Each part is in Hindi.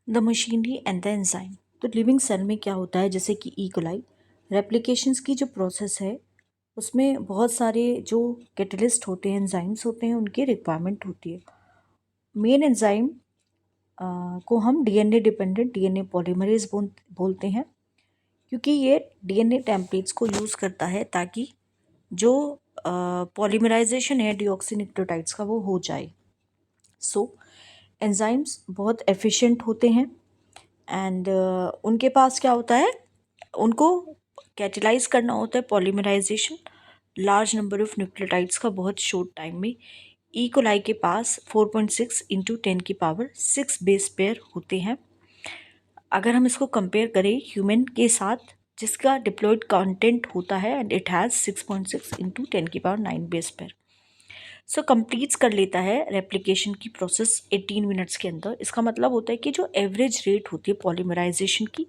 The machinery and the enzyme. तो लिविंग सेल में क्या होता है, जैसे कि कोलाई रेप्लिकेशंस की जो प्रोसेस है उसमें बहुत सारे जो कैटलिस्ट होते हैं, एंजाइम्स होते हैं, उनकी रिक्वायरमेंट होती है। मेन एंजाइम को हम डीएनए डिपेंडेंट डीएनए पॉलीमरेज बोलते हैं, क्योंकि ये डीएनए टेम्पलेट्स को यूज़ करता है ताकि जो पॉलीमराइजेशन है डीऑक्सीन्यूक्लियोटाइड्स का वो हो जाए। सो एंजाइम्स बहुत एफिशिएंट होते हैं एंड उनके पास क्या होता है, उनको कैटेलाइज करना होता है polymerisation large number of nucleotides का बहुत शॉर्ट टाइम में। ई कोलाई के पास 4.6 इंटू 10⁶ बेस पेयर होते हैं। अगर हम इसको कंपेयर करें ह्यूमन के साथ जिसका डिप्लॉयड कंटेंट होता है and it has 6.6 into 10⁹ base pair. So completes कर लेता है रेप्लिकेशन की प्रोसेस 18 मिनट्स के अंदर। इसका मतलब होता है कि जो एवरेज रेट होती है पॉलीमराइजेशन की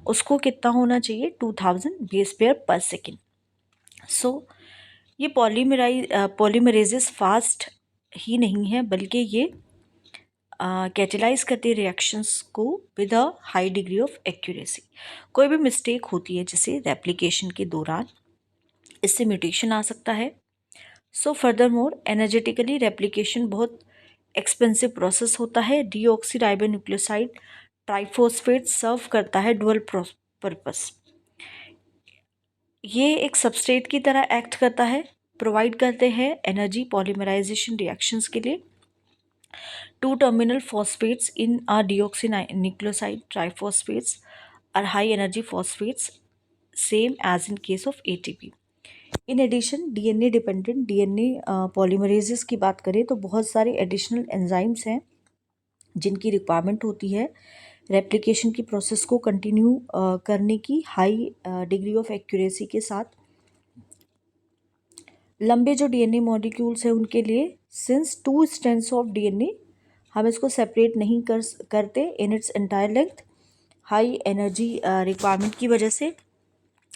उसको कितना होना चाहिए, 2000 बेस पेयर पर सेकेंड। सो ये पॉलीमरेजेस फास्ट ही नहीं है बल्कि ये कैटेलाइज करते रिएक्शंस को with a high degree of accuracy. कोई भी मिस्टेक होती है जैसे रेप्लिकेशन के दौरान, इससे म्यूटेशन आ सकता है। So further more energetically replication बहुत एक्सपेंसिव प्रोसेस होता है। डीऑक्सीराइबोन्यूक्लियोसाइड ट्राइफॉस्फेट सर्व करता है डुअल पर्पस। ये एक सबस्ट्रेट की तरह एक्ट करता है, प्रोवाइड करते हैं एनर्जी पॉलीमराइजेशन रिएक्शंस के लिए। 2 terminal phosphates in a deoxynucleoside triphosphates are high energy phosphates, same as in case of ATP. In addition DNA dependent DNA polymerases की बात करें तो बहुत सारे एडिशनल एंजाइम्स हैं जिनकी रिक्वायरमेंट होती है रेप्लिकेशन की प्रोसेस को कंटिन्यू करने की हाई डिग्री ऑफ एक्यूरेसी के साथ। लंबे जो डीएनए मॉलिक्यूल्स हैं उनके लिए सिंस 2 स्ट्रैंड्स ऑफ डीएनए हम इसको सेपरेट नहीं करते in its entire length, high energy requirement की वजह से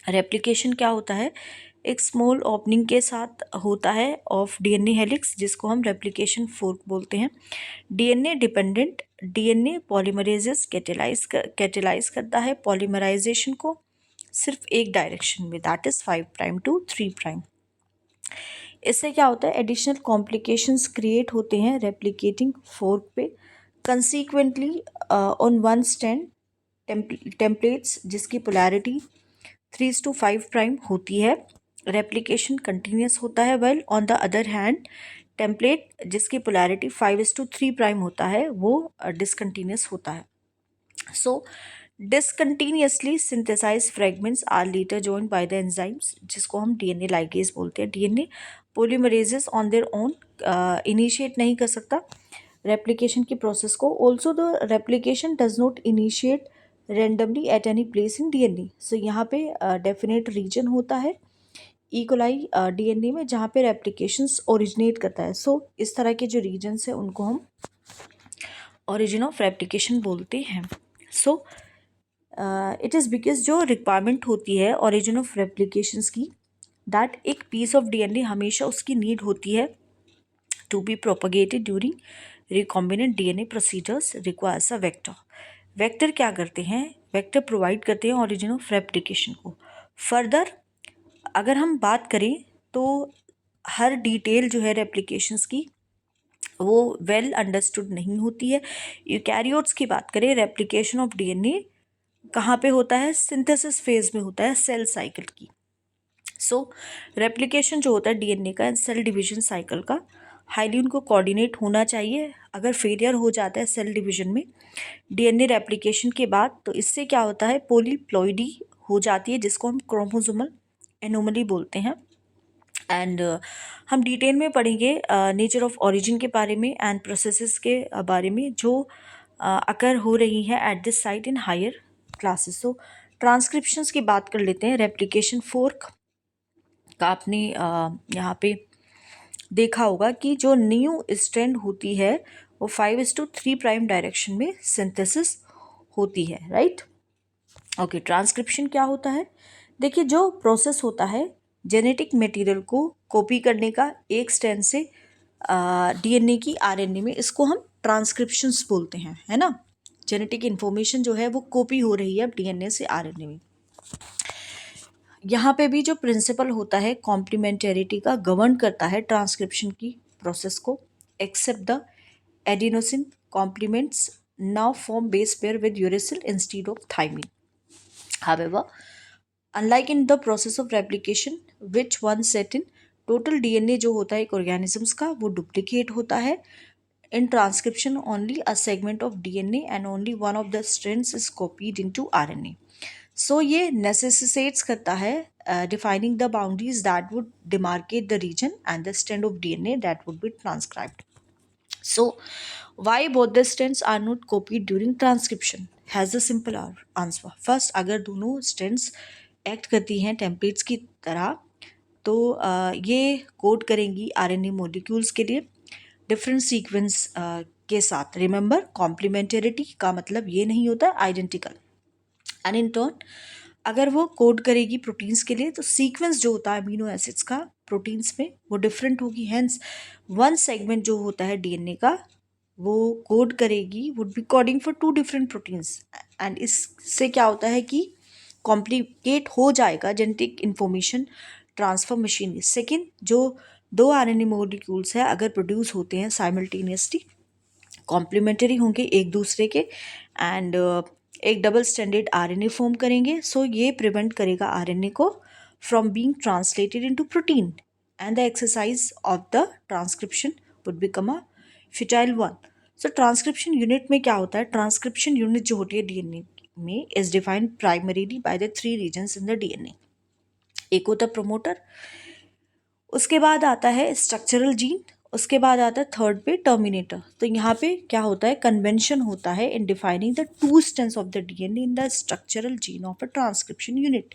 रेप्लिकेशन क्या होता है, एक स्मॉल ओपनिंग के साथ होता है ऑफ डीएनए हेलिक्स जिसको हम रेप्लिकेशन फोर्क बोलते हैं। DNA dependent DNA polymerases catalyse करता है पॉलीमराइजेशन को सिर्फ एक डायरेक्शन में, दैट इज 5' टू 3'। इससे क्या होता है, एडिशनल कॉम्प्लिकेशंस क्रिएट होते हैं रेप्लिकेटिंग फोर्क पे। Consequently on one strand templates जिसकी पोलैरिटी 3:5' होती है, रेप्लिकेशन कंटिन्यूस होता है। Well on the other hand template जिसकी पोलैरिटी 5:3' होता है वो डिसकंटिन्यूस होता है। So discontinuously synthesise fragments are later joined by the enzymes जिसको हम डीएनए लाइगेज बोलते हैं। DNA polymerases on their own initiate नहीं कर सकता रेप्लिकेशन की प्रोसेस को। Also the replication does not initiate randomly at any place in DNA. So यहाँ पे डेफिनेट रीजन होता है ई कोलाई डीएनए में जहाँ पे रेप्लिकेशंस ओरिजिनेट करता है। सो इस तरह के जो रीजन्स हैं उनको हम ओरिजिन ऑफ रेप्लिकेशन बोलते हैं। सो इट इज़ बिकॉज जो रिक्वायरमेंट होती है ओरिजिन ऑफ रेप्लिकेशंस की, दैट एक पीस ऑफ डीएनए हमेशा उसकी नीड होती है to be propagated during recombinant DNA procedures requires a vector. Vector क्या करते हैं, वेक्टर प्रोवाइड करते हैं ओरिजिन ऑफ रेप्लिकेशन को। फर्दर अगर हम बात करें तो हर डिटेल जो है रेप्लिकेशंस की वो वेल अंडरस्टूड नहीं होती है। यूकैरियोट्स की बात करें, रेप्लिकेशन ऑफ डीएनए कहाँ पे होता है, सिंथेसिस फेज में होता है सेल साइकिल की। सो रेप्लिकेशन जो होता है डीएनए का सेल डिवीजन साइकिल का हाईली उनको कोऑर्डिनेट होना चाहिए। अगर फेलियर हो जाता है सेल डिवीजन में डीएनए रेप्लिकेशन के बाद तो इससे क्या होता है, पॉलीप्लॉइडी हो जाती है जिसको हम क्रोमोसोमल एनोमली बोलते हैं। एंड हम डिटेल में पढ़ेंगे नेचर ऑफ ओरिजिन के बारे में एंड प्रोसेसेस के बारे में जो अकर हो रही है at this site in higher classes. So transcriptions की बात कर लेते हैं। रेप्लिकेशन फोर्क का आपने यहाँ पे देखा होगा कि जो न्यू स्ट्रैंड होती है वो 5:3' डायरेक्शन में सिंथेसिस होती है, राइट। ओके, ट्रांसक्रिप्शन क्या होता है, देखिए जो प्रोसेस होता है जेनेटिक मटेरियल को कॉपी करने का एक स्ट्रैंड से डीएनए की आरएनए में, इसको हम ट्रांसक्रिप्शंस बोलते हैं, है ना। जेनेटिक इन्फॉर्मेशन जो है वो कॉपी हो रही है अब डीएनए से आरएनए में। यहाँ पे भी जो प्रिंसिपल होता है कॉम्प्लीमेंटेरिटी का गवर्न करता है ट्रांसक्रिप्शन की प्रोसेस को, except the adenosine complements now form base pair with uracil instead of thymine. However unlike in the process of replication which one set in, total DNA जो होता है एक ऑर्गेनिजम्स का वो डुप्लीकेट होता है। In transcription only a segment of DNA and only one of the strands is copied into RNA. So ये नेसेसिटेट्स करता है defining the boundaries that would demarcate the region and the strand of DNA that would be transcribed. So, why both the strands are not copied during transcription? Has a simple answer. First, अगर दोनों strands एक्ट करती हैं टेम्पलेट्स की तरह तो ये कोड करेंगी आरएनए मॉलिक्यूल्स के लिए डिफरेंट सीक्वेंस के साथ। रिमेंबर, कॉम्प्लीमेंटेरिटी का मतलब ये नहीं होता आइडेंटिकल। एंड इन टर्न अगर वो कोड करेगी प्रोटीन्स के लिए तो सीक्वेंस जो होता है अमीनो एसिड्स का प्रोटीन्स में वो डिफरेंट होगी। हेंस वन सेगमेंट जो होता है डीएनए का वो कोड करेगी would be coding for two different proteins. And इससे क्या होता है कि कॉम्प्लिकेट हो जाएगा genetic information transfer machinery. Second, जो दो आरएनए मॉलिक्यूल्स है अगर प्रोड्यूस होते हैं साइमल्टेनियसली कॉम्प्लीमेंटरी होंगे एक दूसरे के एंड एक डबल स्टैंडर्ड आरएनए फॉर्म करेंगे। सो ये प्रिवेंट करेगा आरएनए को from being translated into protein and the exercise of the transcription would become a futile one. So transcription unit में क्या होता है, ट्रांसक्रिप्शन यूनिट जो होती है डीएनए में is defined primarily by the three regions in the DNA. एक होता है प्रोमोटर, उसके बाद आता है स्ट्रक्चरल जीन, उसके बाद आता है थर्ड पे टर्मिनेटर। तो यहाँ पे क्या होता है, कन्वेंशन होता है इन defining the two strands of the DNA in the structural gene of a transcription unit.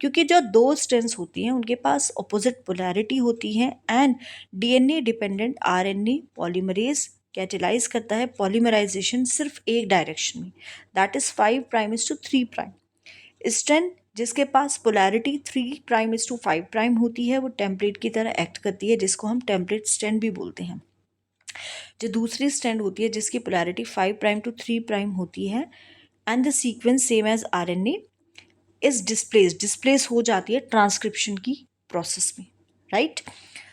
क्योंकि जो दो स्ट्रैंड्स होती हैं उनके पास ऑपोजिट पोलैरिटी होती है and DNA dependent RNA polymerase catalyse करता है पॉलीमराइजेशन सिर्फ एक डायरेक्शन में, that is 5 prime is to 3 prime. Strand जिसके पास polarity 3 prime is to 5 prime होती है वो टेम्पलेट की तरह एक्ट करती है जिसको हम टेम्पलेट स्ट्रैंड भी बोलते हैं। जो दूसरी स्ट्रैंड होती है जिसकी पोलैरिटी 5 प्राइम टू 3 प्राइम होती है and the sequence same as RNA is displace हो जाती है ट्रांसक्रिप्शन की प्रोसेस में, राइट।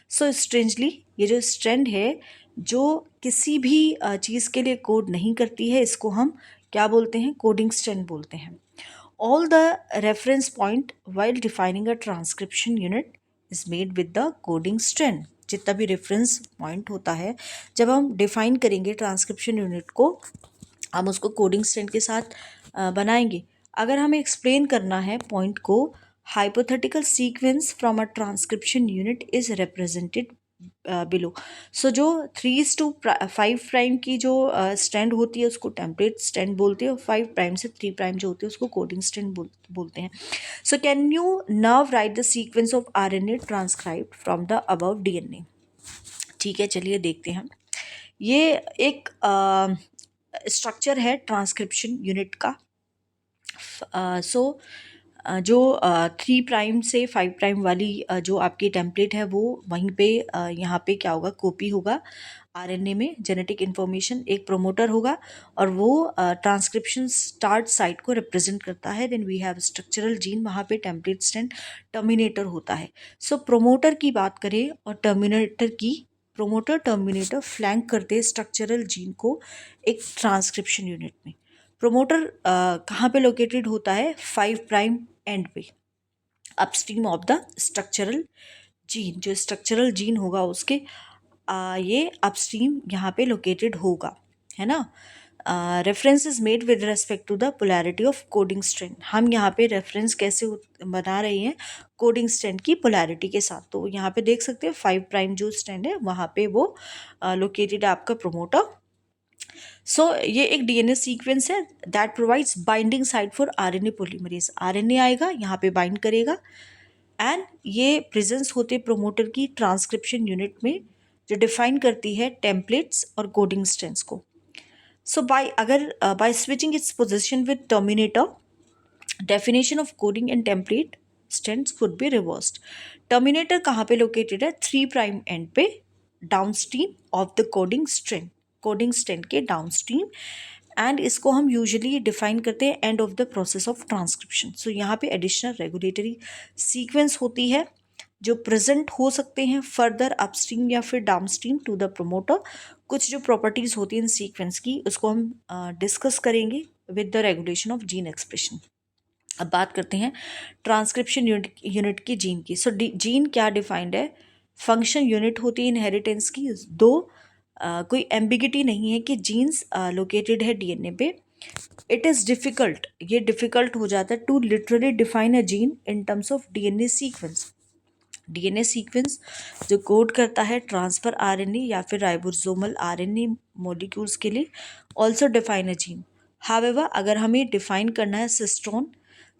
सो स्ट्रेंजली ये जो स्ट्रैंड है जो किसी भी चीज़ के लिए कोड नहीं करती है इसको हम क्या बोलते हैं, कोडिंग स्ट्रैंड बोलते हैं। All the reference point while defining a transcription unit is made with the coding strand। जितना भी रेफरेंस पॉइंट होता है जब हम डिफाइन करेंगे ट्रांसक्रिप्शन यूनिट को हम उसको कोडिंग स्ट्रैंड के साथ बनाएंगे। अगर हमें एक्सप्लेन करना है पॉइंट को, hypothetical sequence from a transcription unit is represented below. So जो 3:5 प्राइम की जो स्ट्रैंड होती है उसको टेम्पलेट स्ट्रैंड बोलते हैं और 5 प्राइम से 3 प्राइम जो होती है उसको कोडिंग स्ट्रैंड बोलते हैं। So can you now right the sequence of RNA transcribed from the above DNA. ठीक है, चलिए देखते हैं। ये एक स्ट्रक्चर है ट्रांसक्रिप्शन यूनिट का। जो 3 प्राइम से 5 प्राइम वाली जो आपकी टेम्पलेट है वो वहीं पे यहाँ पे क्या होगा, कॉपी होगा आरएनए में। जेनेटिक इन्फॉर्मेशन एक प्रोमोटर होगा और वो ट्रांसक्रिप्शन स्टार्ट साइट को रिप्रेजेंट करता है। Then we have structural gene, वहाँ पे टेम्पलेट स्ट्रैंड टर्मिनेटर होता है। सो प्रोमोटर की बात करें और टर्मिनेटर की, प्रोमोटर टर्मिनेटर फ्लैंक करते हैं स्ट्रक्चरल जीन को एक ट्रांसक्रिप्शन यूनिट में। प्रोमोटर कहाँ पे लोकेटेड होता है, 5 प्राइम एंड पे upstream of the structural gene. जो स्ट्रक्चरल जीन होगा उसके ये अपस्ट्रीम यहाँ पे लोकेटेड होगा, है ना। Reference is made with respect to the polarity of coding strand. हम यहाँ पे रेफरेंस कैसे बना रहे हैं, कोडिंग स्ट्रैंड की पोलैरिटी के साथ। तो यहाँ पे देख सकते हैं 5 प्राइम जो स्ट्रैंड है वहाँ पे वो लोकेटेड है आपका प्रोमोटर। सो ये एक डीएनए सीक्वेंस है that provides binding site for RNA polymerase. RNA आएगा यहाँ पे बाइंड करेगा एंड ये प्रेजेंस होते प्रोमोटर की ट्रांसक्रिप्शन यूनिट में जो डिफाइन करती है टेम्पलेट्स और कोडिंग स्ट्रैंड्स को। So by switching its position with terminator, definition of coding and template strands could be reversed. Terminator कहाँ पे लोकेटेड है, 3 प्राइम एंड पे downstream of the coding strand, coding strand के डाउनस्ट्रीम एंड इसको हम यूजुअली डिफाइन करते हैं end of the process of transcription. So यहाँ पे एडिशनल रेगुलेटरी सीक्वेंस होती है जो प्रेजेंट हो सकते हैं फर्दर अपस्ट्रीम या फिर डाउनस्ट्रीम टू द प्रोमोटर। कुछ जो प्रॉपर्टीज होती हैं इन सीक्वेंस की उसको हम डिस्कस करेंगे with the regulation of gene expression. अब बात करते हैं ट्रांसक्रिप्शन यूनिट की जीन की। सो जीन क्या डिफाइंड है, फंक्शन यूनिट होती है इनहेरिटेंस की। दो कोई एम्बिगिटी नहीं है कि जीन्स लोकेटेड है डीएनए पे। इट इज़ डिफ़िकल्ट, ये डिफ़िकल्ट हो जाता है to literally define a gene in terms of DNA sequence. DNA sequence जो कोड करता है ट्रांसफर आरएनए या फिर राइबोसोमल आरएनए मॉलिक्यूल्स के लिए also define a gene. However अगर हमें डिफाइन करना है सिस्टोन,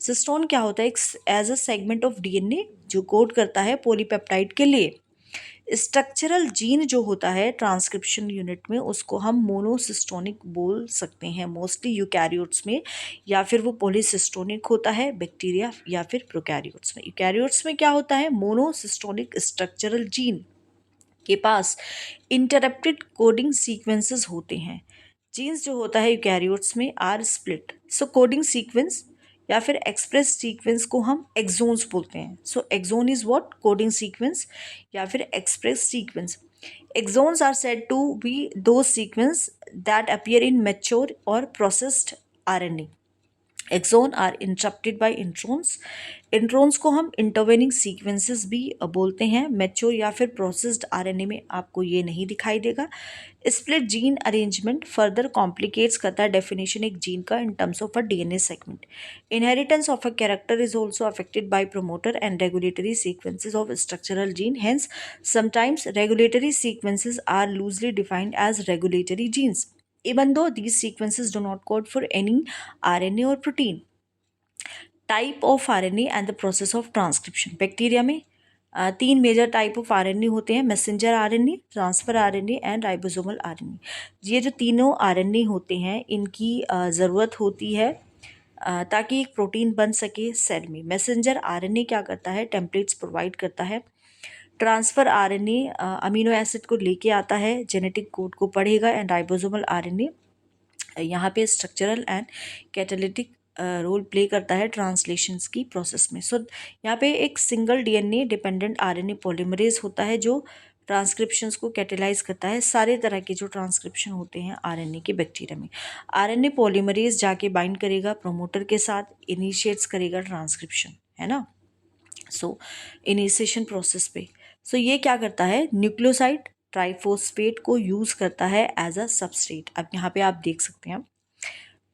सिस्टोन क्या होता है, एक as a segment of DNA जो कोड करता है पॉलीपेप्टाइड के लिए। स्ट्रक्चरल जीन जो होता है ट्रांसक्रिप्शन यूनिट में उसको हम मोनोसिस्टोनिक बोल सकते हैं मोस्टली यूकैरियोट्स में, या फिर वो पॉलीसिस्टोनिक होता है बैक्टीरिया या फिर प्रोकैरियोट्स में। यूकैरियोट्स में क्या होता है, मोनोसिस्टोनिक स्ट्रक्चरल जीन के पास इंटरप्टेड कोडिंग सीक्वेंसेस होते हैं। जीन्स जो होता है यूकैरियोट्स में are split. So coding sequence या फिर एक्सप्रेस सीक्वेंस को हम एक्सोन्स बोलते हैं। So exon is what, coding sequence या फिर express sequence. Exons are said to be those sequence that appear in mature or processed RNA. Exon are interrupted by introns. Introns को हम इंटरवेनिंग सीक्वेंसेस भी बोलते हैं। मैच्योर या फिर प्रोसेस्ड आरएनए में आपको ये नहीं दिखाई देगा। Split gene arrangement further complicates करता है डेफिनेशन एक जीन का in terms of a DNA segment. Inheritance of a character is also affected by promoter and regulatory sequences of structural gene. Hence sometimes regulatory sequences are loosely defined as regulatory genes even though these sequences do not code for any RNA or protein. Type of RNA and the process of transcription. Bacteria में तीन मेजर टाइप ऑफ आरएनए होते हैं, messenger RNA, transfer RNA and ribosomal RNA. ये जो तीनों आरएनए होते हैं इनकी ज़रूरत होती है ताकि एक प्रोटीन बन सके सेल में। मैसेंजर आरएनए क्या करता है, टेम्पलेट्स प्रोवाइड करता है। ट्रांसफर आरएनए अमीनो एसिड को लेके आता है, जेनेटिक कोड को पढ़ेगा। एंड राइबोसोमल आरएनए यहाँ पे structural and catalytic role play करता है ट्रांसलेशंस की प्रोसेस में। सो यहाँ पे एक single DNA dependent RNA polymerase होता है जो ट्रांसक्रिप्शंस को कैटेलाइज करता है। सारे तरह के जो ट्रांसक्रिप्शन होते हैं आरएनए के बैक्टीरिया में, आरएनए पॉलीमरेज जाके बाइंड करेगा प्रोमोटर के साथ, इनिशिएट्स करेगा ट्रांसक्रिप्शन, है ना। सो इनिशिएशन प्रोसेस पे सो ये क्या करता है, न्यूक्लियोसाइड ट्राइफॉस्फेट को यूज़ करता है एज अ सबस्ट्रेट। अब यहाँ पे आप देख सकते हैं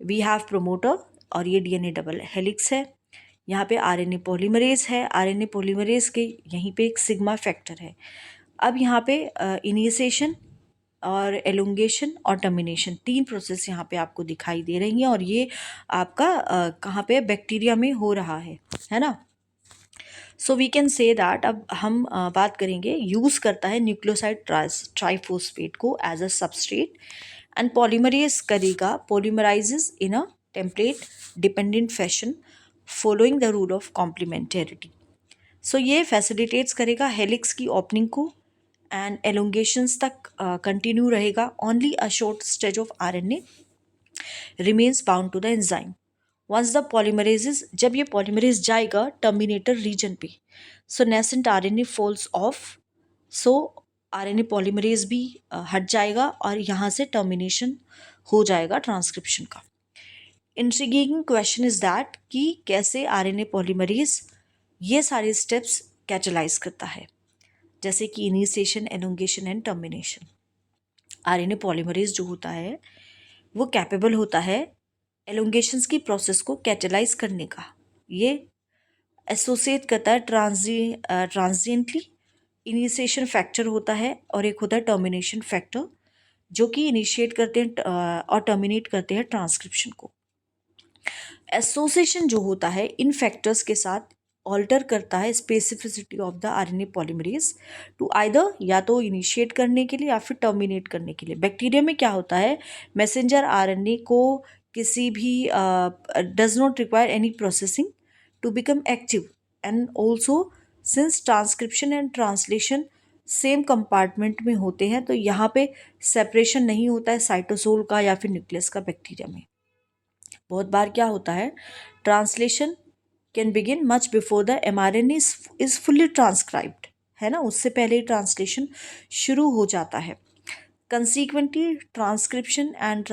वी हैव प्रोमोटर और ये डीएनए डबल हेलिक्स है। यहाँ पे आरएनए पॉलीमरेज है, आरएनए पॉलीमरेज के यहीं पे एक सिग्मा फैक्टर है। अब यहाँ पे इनिशिएशन और एलोंगेशन और टर्मिनेशन तीन प्रोसेस यहाँ पे आपको दिखाई दे रही हैं और ये आपका कहाँ पे बैक्टीरिया में हो रहा है ना। So we can say that अब हम बात करेंगे, यूज़ करता है न्यूक्लियोसाइड ट्राइफॉस्फेट को as a substrate and polymerase करेगा, polymerises in a template dependent fashion following the rule of complementarity. So ये फैसिलिटेट्स करेगा हेलिक्स की ओपनिंग को एंड एलोंगेशंस तक कंटिन्यू रहेगा। Only a short stage of RNA remains bound to the enzyme. Once the polymerase, जब ये पॉलीमरेज जाएगा टर्मिनेटर रीजन पे, so nascent RNA falls off. So RNA polymerase भी हट जाएगा और यहाँ से टर्मिनेशन हो जाएगा ट्रांसक्रिप्शन का। इंट्रिगिंग क्वेश्चन इज दैट कि कैसे आरएनए पॉलीमरेज ये सारे स्टेप्स कैटेलाइज करता है, जैसे कि initiation, elongation and termination. RNA polymerase जो होता है वो कैपेबल होता है एलोंगेशंस की प्रोसेस को कैटेलाइज करने का। ये एसोसिएट करता है ट्रांजिएंटली इनिशिएशन फैक्टर होता है और एक होता है टर्मिनेशन फैक्टर जो कि इनिशिएट करते हैं और टर्मिनेट करते हैं ट्रांसक्रिप्शन को। एसोसिएशन जो होता है इन फैक्टर्स के साथ ऑल्टर करता है specificity of the RNA polymerase to either या तो इनिशिएट करने के लिए या फिर टर्मिनेट करने के लिए। बैक्टीरिया में क्या होता है, मैसेंजर आरएनए को किसी भी does not require any processing to become active and also since transcription and translation same compartment में होते हैं, तो यहाँ पे सेपरेशन नहीं होता है साइटोसोल का या फिर न्यूक्लियस का बैक्टीरिया में। बहुत बार क्या होता है, translation can begin much before the mRNA is fully transcribed, है ना, उससे पहले ही ट्रांसलेशन शुरू हो जाता है। Consequently transcription and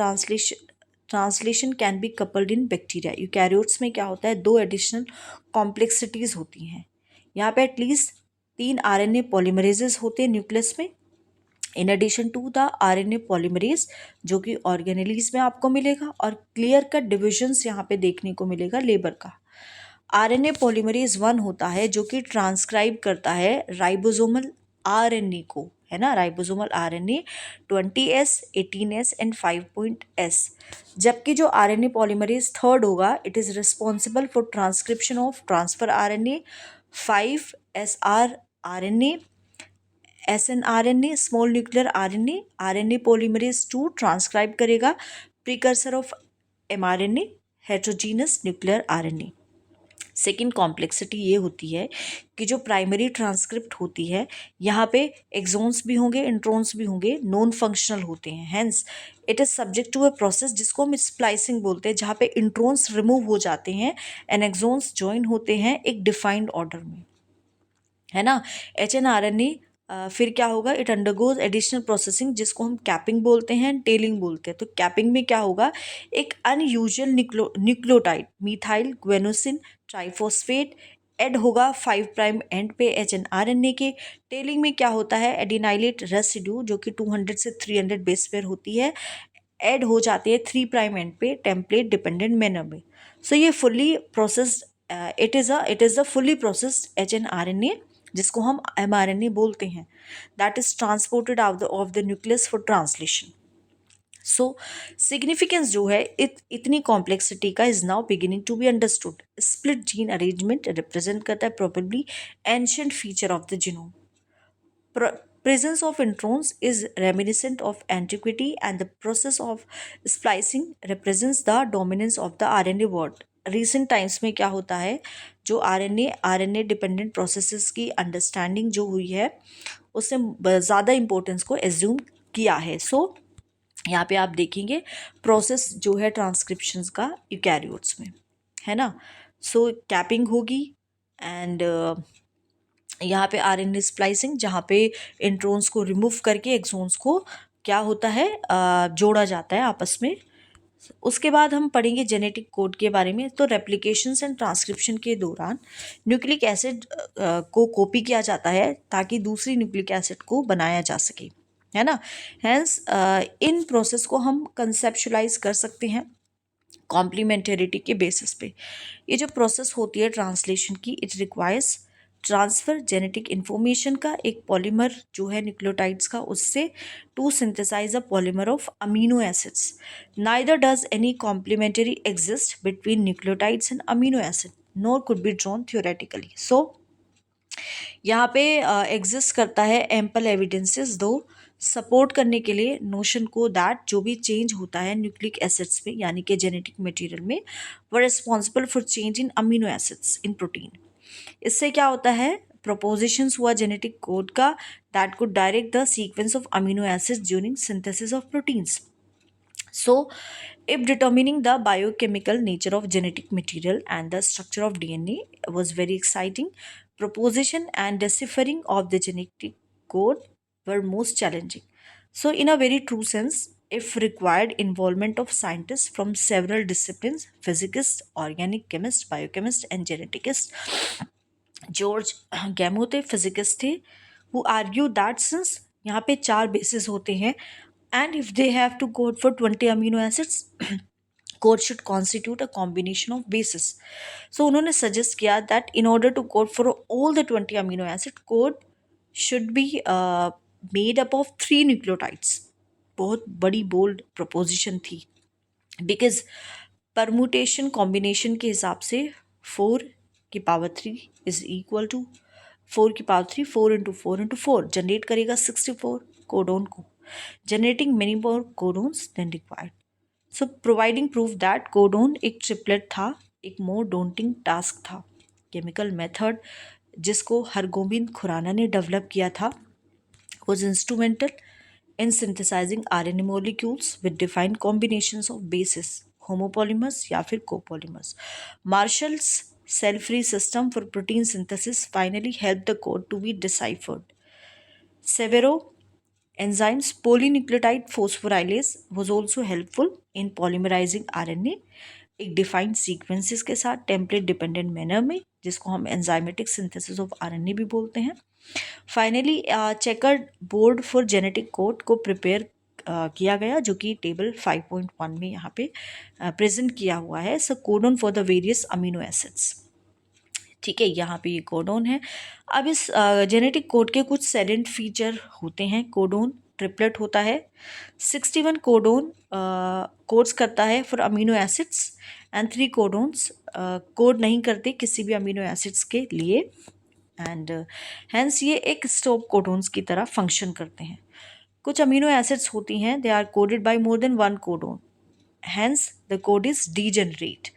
translation can be coupled in bacteria. Eukaryotes में क्या होता है, दो एडिशनल कॉम्प्लेक्सिटीज होती हैं। यहाँ पे एटलीस्ट 3 RNA पॉलीमरेजेस होते हैं न्यूक्लियस में, in addition to the RNA polymerase जो कि ऑर्गेनेलीज में आपको मिलेगा, और क्लियर कट डिविजन्स यहाँ पे देखने को मिलेगा लेबर का। RNA पॉलीमरेज 1 होता है जो कि ट्रांसक्राइब करता है राइबोसोमल RNA को, है ना, ribosomal RNA 20S, 18S and 5' जबकि जो RNA पॉलीमरेज 3rd होगा, it is responsible for transcription of transfer RNA 5SR RNA, SNRNA small nuclear RNA, RNA polymerase 2 transcribe करेगा precursor of mRNA heterogeneous nuclear RNA। Second complexity ये होती है कि जो प्राइमरी ट्रांसक्रिप्ट होती है, यहाँ पे एक्सोन्स भी होंगे, इंट्रॉन्स भी होंगे, नॉन फंक्शनल होते हैं, hence it is subject to a process जिसको हम स्प्लाइसिंग बोलते हैं, जहाँ पे इंट्रॉन्स रिमूव हो जाते हैं एंड एक्सोन्स ज्वाइन होते हैं एक डिफाइंड ऑर्डर में, है ना। HNRNA फिर क्या होगा, इट अंडरगोज एडिशनल प्रोसेसिंग जिसको हम कैपिंग बोलते हैं, टेलिंग बोलते हैं। तो कैपिंग में क्या होगा, एक unusual nucleotide methyl guanosine triphosphate add होगा 5' एंड पे HNRNA के। टेलिंग में क्या होता है, एडिनाइलेट रेसिड्यू जो कि 200 से 300 बेस पेयर होती है, ऐड हो जाती है 3' एंड पे टेम्पलेट डिपेंडेंट मैनर में। सो ये fully processed it is the fully processed HNRNA जिसको हम mRNA बोलते हैं, that is transported of the nucleus for translation. So significance जो है इतनी कॉम्प्लेक्सिटी का is now beginning to be understood. Split gene arrangement represent करता है probably ancient feature of the genome. Presence of introns is reminiscent of antiquity, and the process of splicing represents the dominance of the RNA word. Recent times में क्या होता है, जो RNA डिपेंडेंट प्रोसेसेस की अंडरस्टैंडिंग जो हुई है उसने ज़्यादा इम्पोर्टेंस को एज्यूम किया है। सो यहाँ पे आप देखेंगे प्रोसेस जो है ट्रांसक्रिप्शंस का यूकैरियोट्स में, है ना। सो कैपिंग होगी एंड यहाँ पे RNA स्प्लाइसिंग जहाँ पे इंट्रोन्स को रिमूव करके एक्सोन्स को क्या होता है, जोड़ा जाता है आपस में। उसके बाद हम पढ़ेंगे जेनेटिक कोड के बारे में। तो रेप्लिकेशंस एंड ट्रांसक्रिप्शन के दौरान न्यूक्लिक एसिड को कॉपी किया जाता है ताकि दूसरी न्यूक्लिक एसिड को बनाया जा सके, है ना। हेंस इन प्रोसेस को हम कंसेप्चुलाइज कर सकते हैं कॉम्प्लीमेंटरिटी के बेसिस पे। ये जो प्रोसेस होती है ट्रांसलेशन की, it requires transfer genetic information का एक पॉलीमर जो है न्यूक्लियोटाइड्स का, उससे to synthesise a polymer of amino acids. Neither does any complementary exist between nucleotides and amino acid nor could be drawn theoretically. So यहाँ पे एग्जिस्ट करता है एम्पल एविडेंसेस दो सपोर्ट करने के लिए नोशन को दैट जो भी चेंज होता है न्यूक्लिक एसिड्स में यानी कि जेनेटिक मटेरियल में, वो responsible for change in amino acids in protein. इससे क्या होता है, प्रोपोजिशंस हुआ जेनेटिक कोड का that could direct the sequence of amino acids during synthesis of proteins. So, if determining the biochemical nature of genetic material and the structure of DNA was very exciting, proposition and deciphering of the genetic code were most challenging. So, in a very true sense, if required involvement of scientists from several disciplines, physicists, organic chemists, biochemists, and geneticists, George Gamow थे, फिजिकिस्ट थे, हु आर्ग्यू दैट सिंस यहाँ पे 4 बेसिस होते हैं and if they have to code for 20 amino acids, code should constitute a combination of bases. So उन्होंने सजेस्ट किया that in order to code for all the 20 amino acid, code should be made up of 3 nucleotides. बहुत बड़ी बोल्ड प्रपोजिशन थी, बिकॉज परमुटेशन कॉम्बिनेशन के हिसाब से 4⁻³ इज इक्वल टू 4⁻³ 4 जनरेट करेगा 64 कोडोन को, generating many more codons than required. So providing proof that codon एक ट्रिपलेट था, एक मोर डोंटिंग टास्क था। केमिकल मेथड जिसको हरगोबिंद खुराना ने डेवलप किया था, was instrumental in synthesizing RNA molecules with defined combinations of bases, homopolymers या फिर copolymers. Marshall's cell-free system for protein synthesis finally helped the code to be deciphered. Severo enzymes polynucleotide phosphorylase was also helpful in polymerizing RNA एक डिफाइंड सीक्वेंसेस के साथ टेम्पलेट डिपेंडेंट मैनर में, जिसको हम एंजाइमेटिक सिंथेसिस ऑफ आरएनए भी बोलते हैं. Finally chequered board for genetic code को प्रिपेयर किया गया, जो कि टेबल 5.1 में यहाँ पे प्रेजेंट किया हुआ है. So codon for the various amino acids. ठीक है, यहाँ पे ये कोडोन है. अब इस जेनेटिक कोड के कुछ सेलेंट फीचर होते हैं. कोडोन ट्रिपलेट होता है. 61 कोडोन कोड्स करता है for amino acids and 3 codons code नहीं करते किसी भी अमीनो एसिड्स के लिए, एंड हैंस ये एक स्टॉप कोडोन्स की तरह फंक्शन करते हैं. कुछ अमीनो एसिड्स होती हैं, they are coded by more than 1 codon, hence the code is degenerate.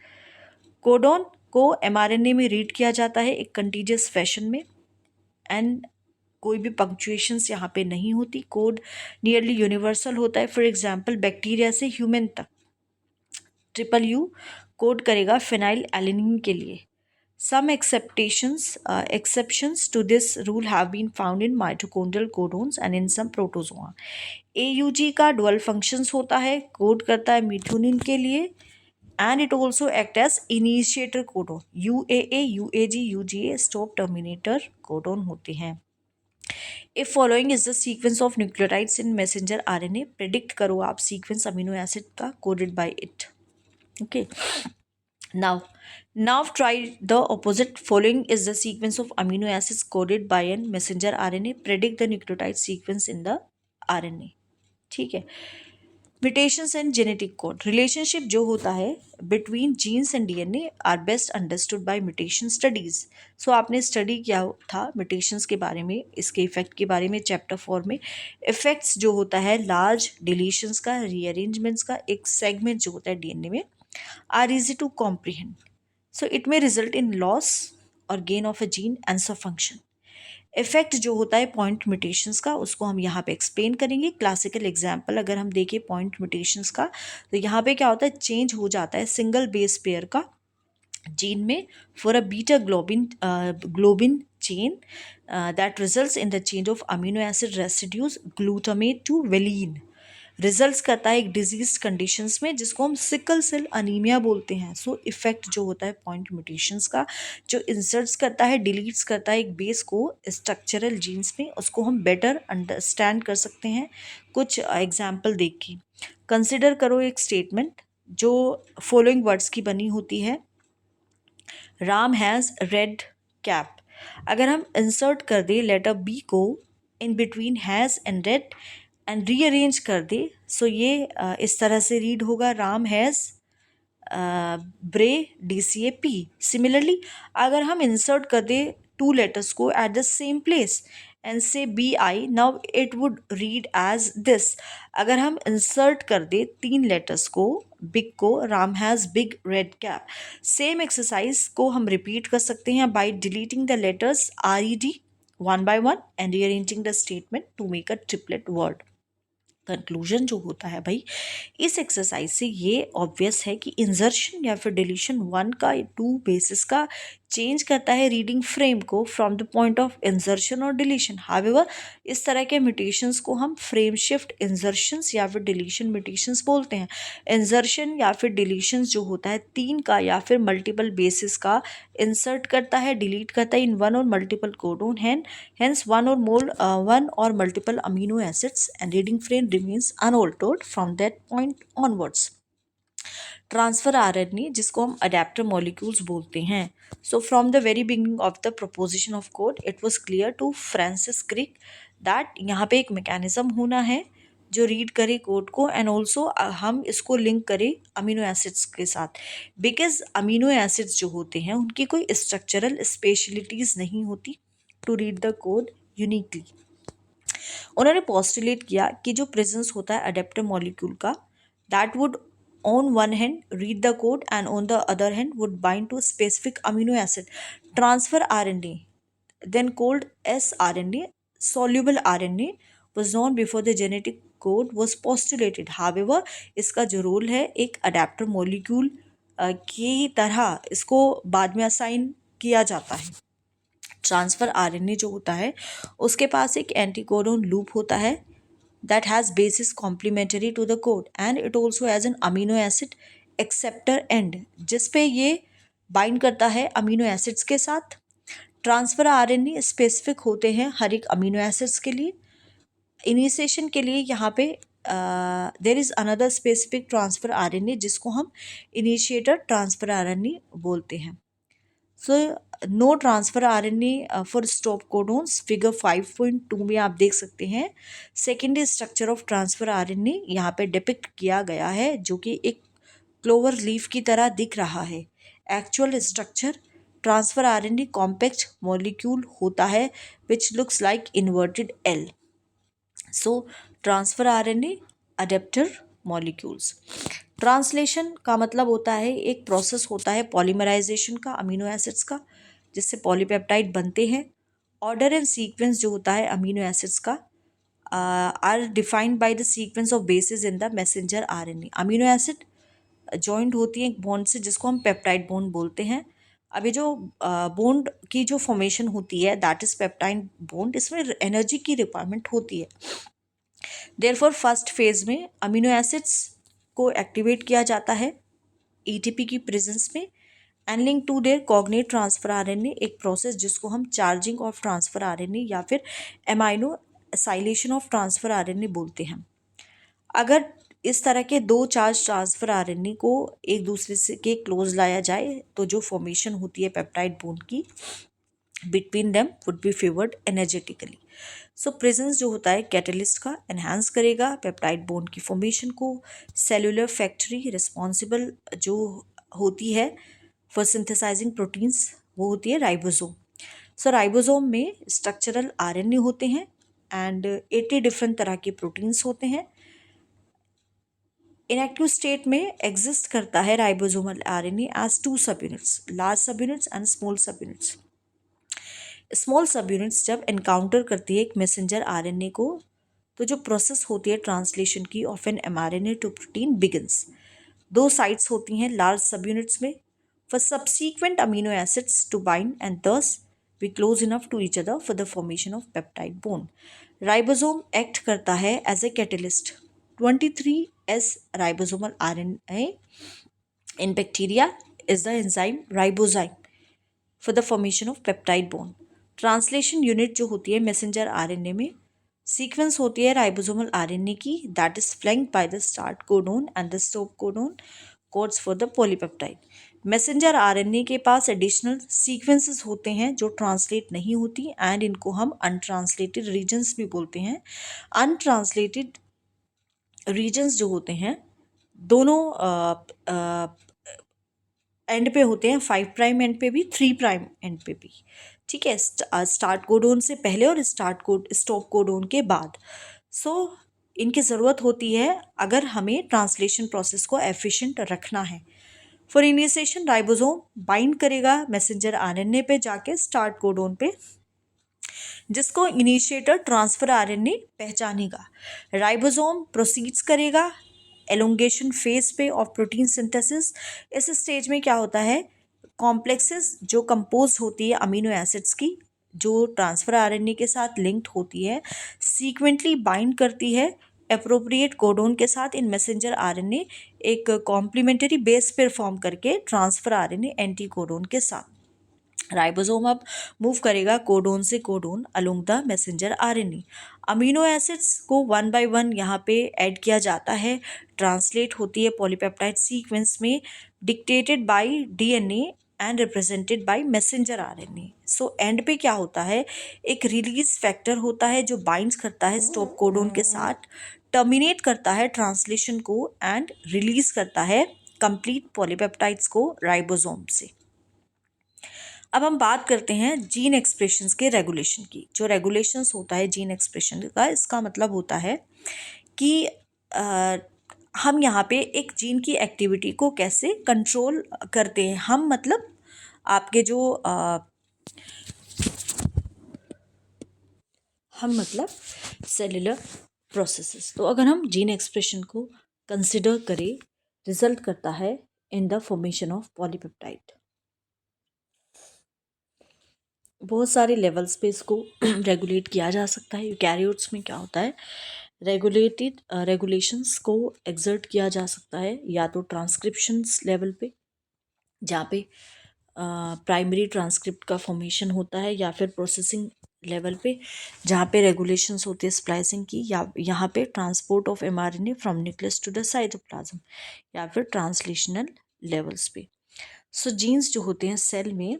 Codon को mRNA में रीड किया जाता है एक कंटीजियस फैशन में, एंड कोई भी पंक्चुएशंस यहाँ पे नहीं होती. कोड नियरली यूनिवर्सल होता है. फॉर एग्जांपल बैक्टीरिया से ह्यूमन तक ट्रिपल यू कोड करेगा फिनाइल एलिनिन के लिए. सम exceptions to this rule have been found in mitochondrial codons and in some protozoa. AUG का डुअल फंक्शंस होता है, कोड करता है मिथ्योनिन के लिए, and it also act as initiator codon. UAA, UAG, UGA stop terminator codon होते हैं. If following is the sequence of nucleotides in messenger RNA, predict करो आप sequence amino acid का coded by it. Okay. Now try the opposite. Following is the sequence of amino acids coded by an messenger RNA. Predict the nucleotide sequence in the RNA. ठीक है. Mutations and genetic code. Relationship जो होता है between genes and DNA are best understood by mutation studies. So आपने स्टडी किया था म्यूटेशंस के बारे में, इसके इफेक्ट के बारे में चैप्टर 4 में. इफेक्ट्स जो होता है लार्ज डिलीशंस का, रीअरेंजमेंट्स का एक सेगमेंट जो होता है डीएनए में, are easy to comprehend. So it may result in loss or gain of a gene and some function. Effect जो होता है पॉइंट म्यूटेशंस का, उसको हम यहाँ पे एक्सप्लेन करेंगे. क्लासिकल एग्जांपल अगर हम देखें पॉइंट म्यूटेशंस का, तो यहाँ पे क्या होता है, चेंज हो जाता है सिंगल बेस पेयर का जीन में for a beta globin chain that results in the change of amino acid residues glutamate to valine. Results करता है एक डिजीज कंडीशंस में, जिसको हम सिकल सेल अनीमिया बोलते हैं. सो इफेक्ट जो होता है पॉइंट म्यूटेशंस का, जो इंसर्ट्स करता है, डिलीट्स करता है एक बेस को स्ट्रक्चरल जीन्स में, उसको हम बेटर अंडरस्टैंड कर सकते हैं कुछ एग्जाम्पल देख के. कंसिडर करो एक स्टेटमेंट जो फॉलोइंग वर्ड्स की बनी होती है. Ram has red cap. अगर हम इंसर्ट कर दे लेटर बी को in between has and red and rearrange कर दे, सो ये इस तरह से रीड होगा, Ram has bred DCAP. Similarly अगर हम इंसर्ट कर दे 2 लेटर्स को at the same place and से BI, now it would read as this. अगर हम इंसर्ट कर दे 3 लेटर्स को, बिग को, Ram has big red cap. Same exercise को हम रिपीट कर सकते हैं by deleting the letters RED one by one and rearranging the statement to make a triplet word. Conclusion जो होता है भाई इस एक्सरसाइज से ये ऑब्वियस है कि इंसर्शन या फिर डिलीशन 1 का 2 बेसिस का चेंज करता है रीडिंग फ्रेम को from the point of insertion और डिलीशन. हाउएवर इस तरह के म्यूटेशंस को हम फ्रेम शिफ्ट इंसर्शंस या फिर डिलीशन म्यूटेशंस बोलते हैं. इंसर्शन या फिर डिलीशंस जो होता है 3 का या फिर मल्टीपल बेसिस का इंसर्ट करता है, डिलीट करता है इन 1 और multiple codon, hence one or multiple amino acids, and reading frame remains unaltered from that point onwards. Transfer RNA जिसको हम अडेप्टर मॉलिक्यूल्स बोलते हैं. So from the very beginning of the proposition of code it was clear to Francis Crick that यहाँ पे एक मैकेनिज्म होना है जो रीड करे कोड को, एंड ऑल्सो हम इसको लिंक करें अमीनो एसिड्स के साथ, बिकॉज अमीनो एसिड्स जो होते हैं उनकी कोई स्ट्रक्चरल स्पेशलिटीज़ नहीं होती to read the code uniquely. उन्होंने पोस्टुलेट किया कि जो प्रेजेंस होता है अडेप्टर मॉलिक्यूल का, that would on one hand read the code and on the other hand would bind to a specific amino acid. Transfer RNA, then called sRNA, soluble RNA, was known before the genetic code was postulated. However, इसका जो रोल है एक अडेप्टर मॉलिक्यूल की तरह इसको बाद में असाइन किया जाता है। ट्रांसफ़र आरएनए जो होता है उसके पास एक एंटीकोडोन लूप होता है that has bases complementary to the code and it also has an amino acid acceptor end जिस पे ये बाइंड करता है अमीनो एसिड्स के साथ। ट्रांसफ़र आरएनए स्पेसिफिक होते हैं हर एक अमीनो एसिड्स के लिए। इनिशिएशन के लिए यहाँ पे there is another specific transfer RNA जिसको हम इनिशिएटर ट्रांसफ़र आरएनए बोलते हैं। So no transfer RNA for stop codons, figure 5.2 में आप देख सकते हैं। Secondary structure of transfer RNA यहाँ पे डिपिक्ट किया गया है जो कि एक क्लोवर लीफ की तरह दिख रहा है। Actual structure transfer RNA compact molecule होता है which looks like inverted L. So transfer RNA adapter molecules. Translation का मतलब होता है एक प्रोसेस होता है पॉलीमराइजेशन का अमीनो एसिड्स का जिससे पॉलीपेप्टाइड बनते हैं। ऑर्डर एंड सीक्वेंस जो होता है अमीनो एसिड्स का are defined by the sequence of bases in the messenger RNA. Amino acid joint होती है एक बॉन्ड से जिसको हम पेप्टाइड बॉन्ड बोलते हैं। अब ये जो बॉन्ड की जो फॉर्मेशन होती है दैट इज पेप्टाइड बॉन्ड, इसमें एनर्जी की रिक्वायरमेंट होती है। देयरफॉर फर्स्ट फेज में अमीनो एसिड्स को एक्टिवेट किया जाता है एटीपी की प्रेजेंस में and link to their cognate transfer RNA, एक प्रोसेस जिसको हम चार्जिंग ऑफ ट्रांसफर आरएनए या फिर amino acylation of transfer RNA बोलते हैं। अगर इस तरह के दो चार्ज ट्रांसफर आरएनए को एक दूसरे से के क्लोज लाया जाए तो जो फॉर्मेशन होती है पेप्टाइड बॉन्ड की between them would be favoured energetically. So presence जो होता है कैटलिस्ट का एनहांस करेगा पेप्टाइड बॉन्ड की फॉर्मेशन को। सेलुलर फैक्ट्री रिस्पॉन्सिबल जो होती है फॉर सिंथेसाइजिंग प्रोटीन्स वो होती है राइबोसोम। सो राइबोसोम में स्ट्रक्चरल आरएनए होते हैं एंड 80 डिफरेंट तरह के प्रोटीन्स होते हैं। इनएक्टिव स्टेट में एग्जिस्ट करता है राइबोसोमल आरएनए एज 2 सब यूनिट्स, लार्ज सब यूनिट्स एंड स्मॉल सब यूनिट्स। स्मॉल सब यूनिट्स जब एनकाउंटर करती है एक मैसेंजर आरएनए को तो जो प्रोसेस होती है ट्रांसलेशन की of an mRNA to protein begins. 2 sites होती हैं लार्ज सब यूनिट्स में for subsequent amino acids to bind and thus be close enough to each other for the formation of peptide bond. Ribosome act करता है as a catalyst. 23S ribosomal RNA in bacteria is the enzyme ribozyme for the formation of peptide bond. Translation unit जो होती है मैसेंजर आरएनए में सीक्वेंस होती है राइबोसोमल आरएनए की that is flanked by the start codon and the stop codon codes for the polypeptide. Messenger RNA के पास एडिशनल सीक्वेंसेस होते हैं जो ट्रांसलेट नहीं होती एंड इनको हम अनट्रांसलेटेड रीजन्स भी बोलते हैं। अनट्रांसलेटेड रीजन्स जो होते हैं दोनों एंड पे होते हैं, 5 प्राइम एंड पे भी 3 प्राइम एंड पे भी, ठीक है, स्टार्ट कोडोन से पहले और स्टॉप कोडोन के बाद। सो इनकी ज़रूरत होती है अगर हमें ट्रांसलेशन प्रोसेस को एफिशिएंट रखना है। फॉर इनिशिएशन राइबोसोम बाइंड करेगा मैसेंजर आरएनए पे जाके स्टार्ट कोडोन पे जिसको इनिशिएटर ट्रांसफर आरएनए पहचानेगा। राइबोसोम प्रोसीड्स करेगा एलोंगेशन फेज पे ऑफ प्रोटीन सिंथेसिस। इस स्टेज में क्या होता है कॉम्प्लेक्सेस जो कंपोज होती है अमीनो एसिड्स की जो ट्रांसफर आरएनए के साथ लिंक्ड होती है सीक्वेंटली बाइंड करती है अप्रोप्रिएट कोडोन के साथ इन मैसेंजर आरएनए एक कॉम्प्लीमेंट्री बेस पर फॉर्म करके ट्रांसफर आरएनए एंटी कोडोन के साथ। राइबोसोम अब मूव करेगा कोडोन से codon along the messenger RNA. Amino acids को 1 बाय 1 यहाँ पे ऐड किया जाता है, ट्रांसलेट होती है पॉलीपेप्टाइड सीक्वेंस में dictated bye DNA and represented by messenger RNA. So and पे क्या होता है एक रिलीज फैक्टर होता है जो बाइंड्स करता है स्टॉप कोडोन के साथ, टर्मिनेट करता है ट्रांसलेशन को एंड रिलीज करता है कंप्लीट पॉलीपेप्टाइड्स को राइबोसोम से। अब हम बात करते हैं जीन एक्सप्रेशंस के रेगुलेशन की। जो रेगुलेशंस होता है जीन एक्सप्रेशन का इसका मतलब होता है कि हम यहाँ पे एक जीन की एक्टिविटी को कैसे कंट्रोल करते हैं। हम मतलब आपके जो हम मतलब सेलुलर प्रोसेसेस। तो अगर हम जीन एक्सप्रेशन को कंसिडर करें, रिजल्ट करता है in the formation of polypeptide. बहुत सारे लेवल्स पे इसको रेगुलेट किया जा सकता है। यूकैरियोट्स में क्या होता है, रेगुलेशंस को एक्सर्ट किया जा सकता है या तो ट्रांसक्रिप्शंस लेवल पे, जहाँ पे प्राइमरी ट्रांसक्रिप्ट का फॉर्मेशन होता है, या फिर प्रोसेसिंग लेवल पे जहाँ पे रेगुलेशंस होती है स्प्लाइसिंग की, या यहाँ पे transport of mRNA from nucleus to the cytoplasm, या फिर ट्रांसलेशनल लेवल्स पे। सो जीन्स जो होते हैं सेल में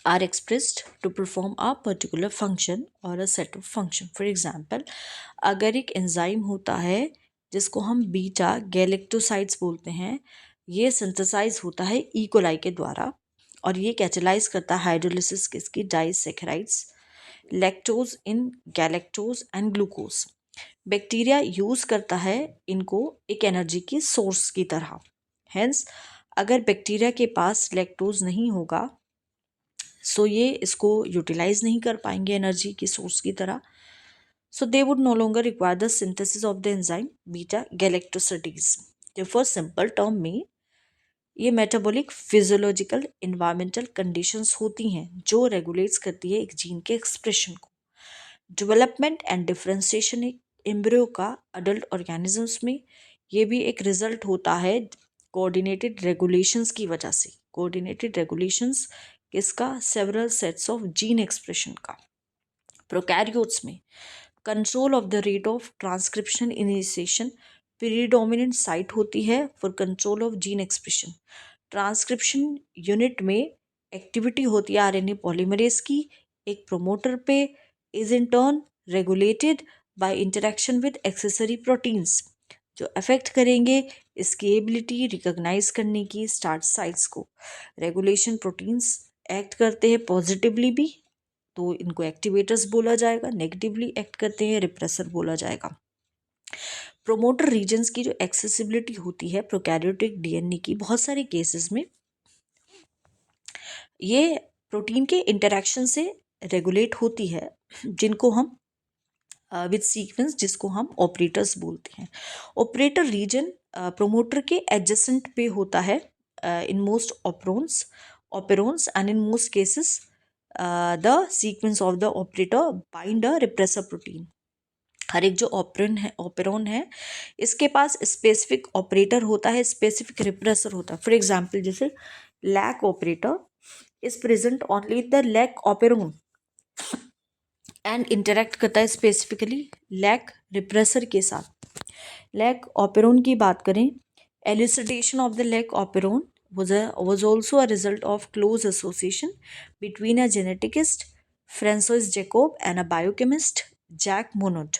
are expressed to perform a particular function or a set of function. For example, अगर एक एंजाइम होता है जिसको हम बीटा गैलेक्टोसाइड्स बोलते हैं, ये सिंथेसाइज होता है इकोलाई के द्वारा, और ये कैटेलाइज करता है हाइड्रोलिसिस किसकी, disaccharides, lactose in galactose and glucose. Bacteria use करता है इनको एक एनर्जी की सोर्स की तरह। हेंस अगर बैक्टीरिया के पास लैक्टोज नहीं होगा, सो ये इसको यूटिलाइज नहीं कर पाएंगे एनर्जी की सोर्स की तरह। So they would no longer require the synthesis of the enzyme beta galactosidase. For simple term में ये मेटाबॉलिक फिजियोलॉजिकल इन्वायरमेंटल कंडीशंस होती हैं जो रेगुलेट्स करती है एक जीन के एक्सप्रेशन को। डेवलपमेंट एंड डिफरेंशिएशन एक एम्ब्रियो का अडल्ट ऑर्गेनिजम्स में, ये भी एक रिजल्ट होता है कोऑर्डिनेटेड रेगुलेशंस की वजह से। कोऑर्डिनेटेड रेगुलेशंस किसका, several sets of gene expression का। प्रोकैरियोट्स में control of the rate of transcription initiation predominant site होती है for control of gene expression. Transcription unit में एक्टिविटी होती है आरएनए पॉलीमरेज की एक प्रोमोटर पे, is in turn regulated by interaction with accessory proteins जो अफेक्ट करेंगे इसकी एबिलिटी रिकॉग्नाइज करने की स्टार्ट साइट्स को। रेगुलेशन प्रोटीन्स एक्ट करते हैं पॉजिटिवली भी, तो इनको एक्टिवेटर्स बोला जाएगा, नेगेटिवली एक्ट करते हैं रिप्रेसर बोला जाएगा। प्रोमोटर रीजन्स की जो एक्सेसिबिलिटी होती है प्रोकैरियोटिक डीएनए की, बहुत सारे केसेस में ये प्रोटीन के इंटरेक्शन से रेगुलेट होती है, जिनको हम विद सीक्वेंस, जिसको हम ऑपरेटर्स बोलते हैं। ऑपरेटर रीजन प्रोमोटर के एडजेसेंट पे होता है in most operons and in most cases the sequence of the operator bind a repressor protein. हर एक जो ऑपेरोन है इसके पास स्पेसिफिक ऑपरेटर होता है, स्पेसिफिक रिप्रेसर होता है। फॉर एग्जाम्पल जैसे lac operator is present only the lac operon and interact करता है स्पेसिफिकली लैक रिप्रेसर के साथ। लैक ऑपेरोन की बात करें, elicitation of the lac operon was also a result of close association between a geneticist Francois Jacob and a biochemist Jack Monod।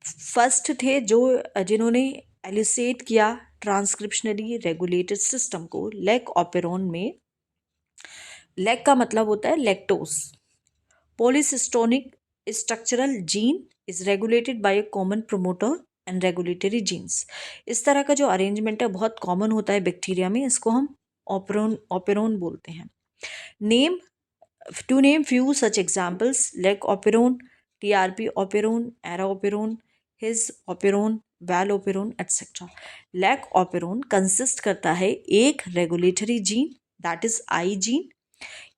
First थे जिन्होंने एलिसेट किया ट्रांसक्रिप्शनली रेगुलेटेड सिस्टम को लैक ऑपेरोन में। लैक का मतलब होता है lactose. Polycistronic structural gene is regulated by a common promoter and regulatory genes. इस तरह का जो अरेंजमेंट है बहुत कॉमन होता है बैक्टीरिया में, इसको हम ऑपेरोन बोलते हैं। To name few such examples, lac operon, TRP operon, ara operon, his operon, val operon etcetera. Lac operon consist करता है एक regulatory gene that is I gene.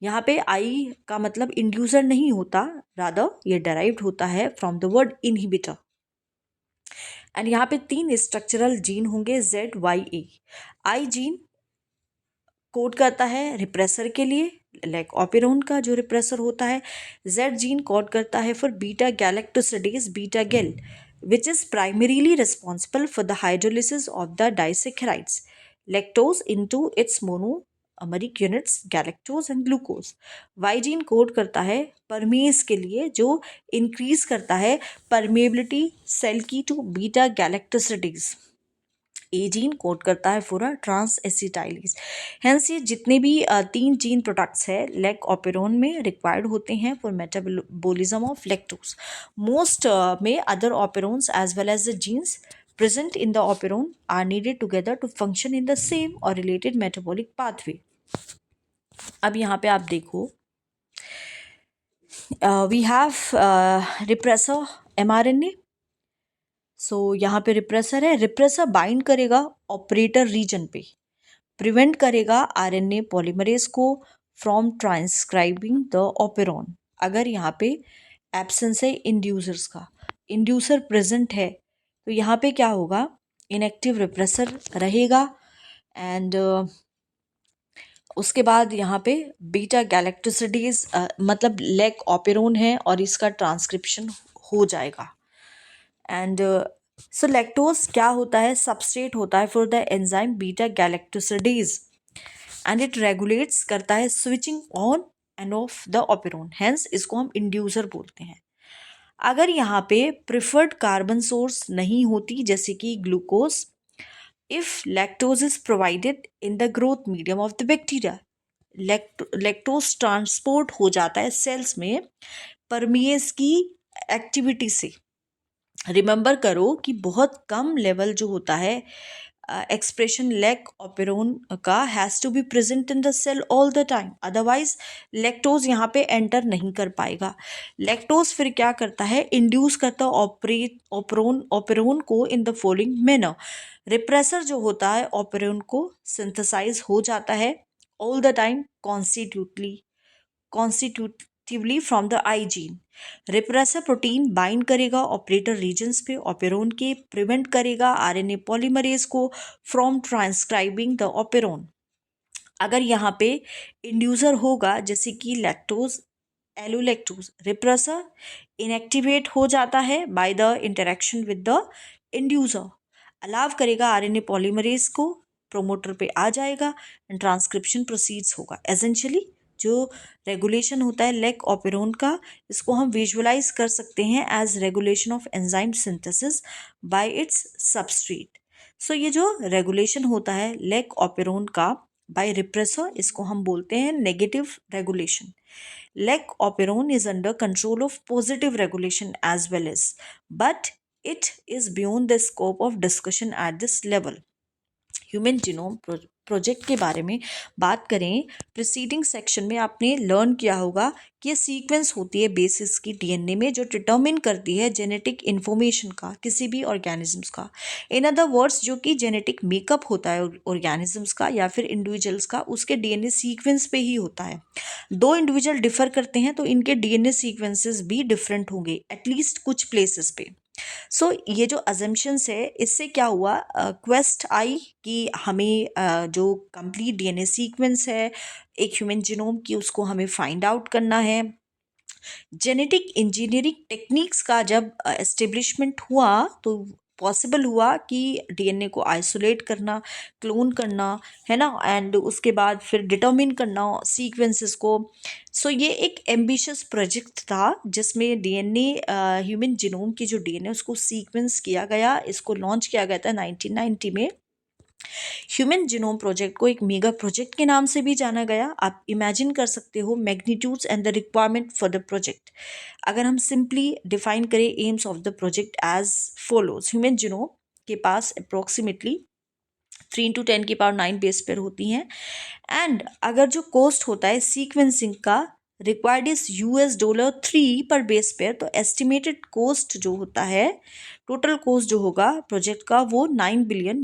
यहाँ पे आई का मतलब इंड्यूसर नहीं होता, रादर ये डेराइव्ड होता है from the word inhibitor. And यहाँ पे 3 स्ट्रक्चरल जीन होंगे ZYA। आई जीन कोड करता है रिप्रेसर के लिए, लाइक ऑपेरोन का जो रिप्रेसर होता है। Z जीन कोड करता है फॉर बीटा गैलेक्टोसिडेज बीटा गैल which is primarily responsible for the hydrolysis of the disaccharides lactose into its monomeric units galactose and glucose। Y gene code करता है परमेज के लिए जो इंक्रीज करता है परमेबिलिटी सेल की to beta galactosidase. A gene code करता है फॉर ट्रांस एसिटाइलेज। हेंस ये जितने भी 3 जीन प्रोडक्ट्स है लैक ऑपेरोन में रिक्वायर्ड होते हैं for metabolism of lactose. Most में other operons as well as the genes present in the operon are needed together to function in the same or related metabolic pathway। अब यहाँ पे आप देखो वी हैव रिप्रेसर mRNA. सो यहाँ पे रिप्रेसर है, रिप्रेसर बाइंड करेगा ऑपरेटर रीजन पे, प्रिवेंट करेगा आरएनए पॉलीमरेज को फ्रॉम ट्रांसक्राइबिंग द ऑपेरॉन. अगर यहाँ पे एब्सेंस है इंड्यूसर्स का, इंड्यूसर प्रेजेंट है, तो यहाँ पे क्या होगा, इनएक्टिव रिप्रेसर रहेगा. एंड उसके बाद यहाँ पे बीटा गैलेक्टोसिडीज मतलब लैक ऑपेरोन है और इसका ट्रांसक्रिप्शन हो जाएगा. एंड सो लैक्टोज क्या होता है, सबस्ट्रेट होता है for the enzyme beta galactosidase, and it regulates करता है switching on and of the operon, hence इसको हम इंड्यूसर बोलते हैं. अगर यहाँ पे प्रिफर्ड कार्बन सोर्स नहीं होती जैसे कि glucose, if lactose is provided in the growth medium of the bacteria, lactose transport हो जाता है सेल्स में परमिएज की एक्टिविटी से. रिमेंबर करो कि बहुत कम लेवल जो होता है एक्सप्रेशन लैक ऑपेरोन का has to be present in the cell all the time, otherwise lactose यहाँ पे एंटर नहीं कर पाएगा. लैक्टोज फिर क्या करता है, इंड्यूस करता है ऑपेरोन को in the following manner. Repressor जो होता है ऑपेरोन को सिंथेसाइज हो जाता है all the time constitutively from the I gene. Repressor protein bind करेगा ऑपरेटर रीजन्स पे ऑपेरोन के, प्रिवेंट करेगा आरएनए पॉलीमरेज को फ्रॉम ट्रांसक्राइबिंग द ऑपेरोन. अगर यहाँ पे इंड्यूसर होगा जैसे कि लैक्टोज, एलोलैक्टोज, रिप्रेसर इनएक्टिवेट हो जाता है by the interaction with the inducer, अलाव करेगा आरएनए पॉलीमरेज को, प्रोमोटर पे आ जाएगा एंड ट्रांसक्रिप्शन प्रोसीड्स होगा. एसेंशियली जो रेगुलेशन होता है लैक ऑपेरोन का, इसको हम विजुअलाइज कर सकते हैं as regulation of enzyme synthesis by its substrate. So ये जो रेगुलेशन होता है लैक ऑपेरोन का बाय रिप्रेसर, इसको हम बोलते हैं negative regulation. Lac operon is under control of positive regulation as well as, but it is beyond the scope of discussion at this level. Human genome project के बारे में बात करें, प्रीसीडिंग सेक्शन में आपने लर्न किया होगा कि ये सीक्वेंस होती है बेसिस की डीएनए में जो डिटर्मिन करती है जेनेटिक इन्फॉर्मेशन का किसी भी ऑर्गेनिजम्स का. इन अदर वर्ड्स जो कि जेनेटिक मेकअप होता है ऑर्गेनिजम्स का या फिर इंडिविजुअल्स का, उसके डीएनए सीक्वेंस पे ही होता है. दो इंडिविजुअल डिफर करते हैं तो इनके डीएनए सीक्वेंसेस भी डिफरेंट होंगे एटलीस्ट कुछ प्लेसेस पे. सो ये जो अजम्पशंस है, इससे क्या हुआ, क्वेस्ट आई कि हमें जो कंप्लीट डीएनए सीक्वेंस है एक ह्यूमन जीनोम की, उसको हमें फाइंड आउट करना है. जेनेटिक इंजीनियरिंग टेक्निक्स का जब एस्टेब्लिशमेंट हुआ तो पॉसिबल हुआ कि डीएनए को आइसोलेट करना, क्लोन करना, है ना, एंड उसके बाद फिर डिटर्मिन करना सीक्वेंसेस को. सो ये एक एम्बिशियस प्रोजेक्ट था जिसमें डीएनए ह्यूमन जीनोम की जो डीएनए उसको सीक्वेंस किया गया. इसको लॉन्च किया गया था 1990 में. ह्यूमन जीनोम प्रोजेक्ट को एक मेगा प्रोजेक्ट के नाम से भी जाना गया. आप इमेजिन कर सकते हो magnitudes and the requirement for the project. अगर हम सिंपली डिफाइन करें aims of the project as follows, human genome के पास अप्रोक्सीमेटली 3 × 10⁹ बेस पेयर होती हैं. एंड अगर जो कॉस्ट होता है सीक्वेंसिंग का रिक्वायर्ड इज $3 पर बेस पेयर, तो एस्टिमेटेड कॉस्ट जो होता है, टोटल कॉस्ट जो होगा प्रोजेक्ट का, वो $9 बिलियन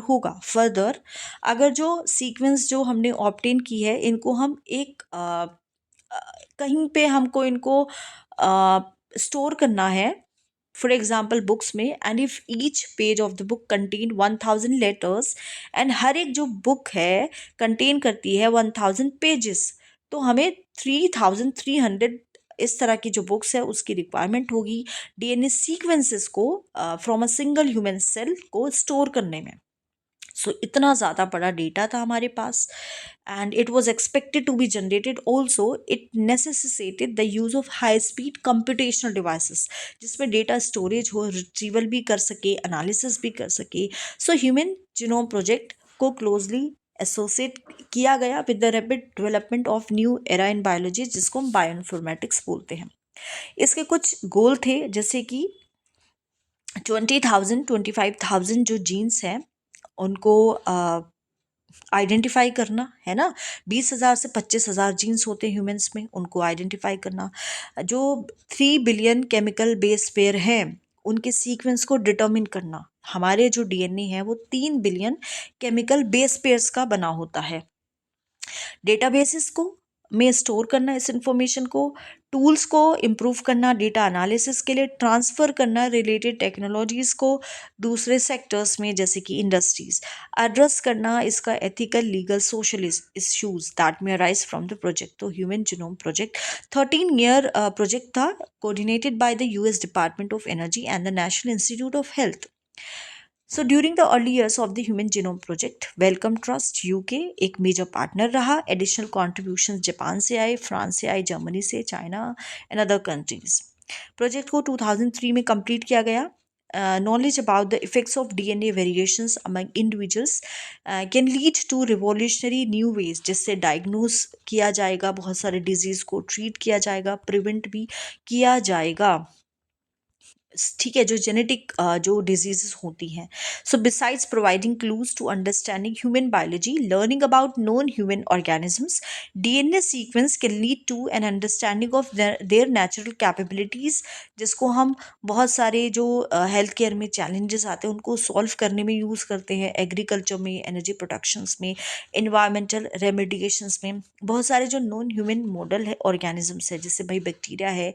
होगा. फर्दर अगर जो सीक्वेंस जो हमने ऑब्टेन की है इनको हम एक कहीं पे हमको इनको स्टोर करना है, फॉर एग्जाम्पल बुक्स में, and if each page of the book contain 1000 letters, and हर एक जो बुक है कंटेन करती है 1000 पेजेस, तो हमें 3300 इस तरह की जो बुक्स है उसकी रिक्वायरमेंट होगी डीएनए सीक्वेंसेस को from a single human cell को स्टोर करने में. सो इतना ज़्यादा बड़ा डेटा था हमारे पास, and it was expected to be generated. Also it necessitated the use of high speed computational devices जिसमें डेटा स्टोरेज हो, रिट्रीवल भी कर सके, एनालिसिस भी कर सके. सो ह्यूमन जीनोम प्रोजेक्ट को क्लोजली एसोसिएट किया गया with the rapid development of new era in biology जिसको हम बायोइन्फॉर्मेटिक्स बोलते हैं. इसके कुछ गोल थे जैसे कि 25,000 जो जीन्स हैं उनको आइडेंटिफाई करना, है ना। 20,000 से 25,000 जीन्स होते हैं ह्यूमंस में, उनको आइडेंटिफाई करना। जो 3 बिलियन केमिकल बेस पेयर हैं उनके सीक्वेंस को डिटर्मिन करना। हमारे जो डीएनए है वो 3 बिलियन केमिकल बेस पेयर्स का बना होता है। डेटाबेसेस को में स्टोर करना इस इंफॉर्मेशन को, टूल्स को इम्प्रूव करना, डेटा एनालिसिस के लिए ट्रांसफ़र करना रिलेटेड टेक्नोलॉजीज़ को दूसरे सेक्टर्स में जैसे कि इंडस्ट्रीज, एड्रेस करना इसका ethical legal social issues that may arise from the project. तो human genome project 13 year project था, coordinated by the US Department of Energy and the National Institute of Health. So during the early years of the human genome project, Wellcome Trust UK एक मेजर पार्टनर रहा। एडिशनल कॉन्ट्रीब्यूशन जापान से आए, फ्रांस से आए, जर्मनी से, China and other countries. Project को 2003 में कंप्लीट किया गया। Knowledge about the effects of DNA variations among individuals can lead to revolutionary new ways, जिससे डायग्नोज किया जाएगा, बहुत सारे डिजीज को ट्रीट किया जाएगा, प्रिवेंट भी किया जाएगा। ठीक है, जो जेनेटिक जो डिजीजेस होती हैं। So besides providing clues to understanding human biology, learning about non human organisms, DNA sequence can lead to an understanding of their natural capabilities, जिसको हम बहुत सारे जो हेल्थ केयर में चैलेंजेस आते हैं उनको सॉल्व करने में यूज़ करते हैं, एग्रीकल्चर में, एनर्जी प्रोडक्शंस में, इन्वायरमेंटल रेमेडिएशंस में। बहुत सारे जो नॉन ह्यूमन मॉडल है ऑर्गेनिजम्स है, जैसे भाई बैक्टीरिया है,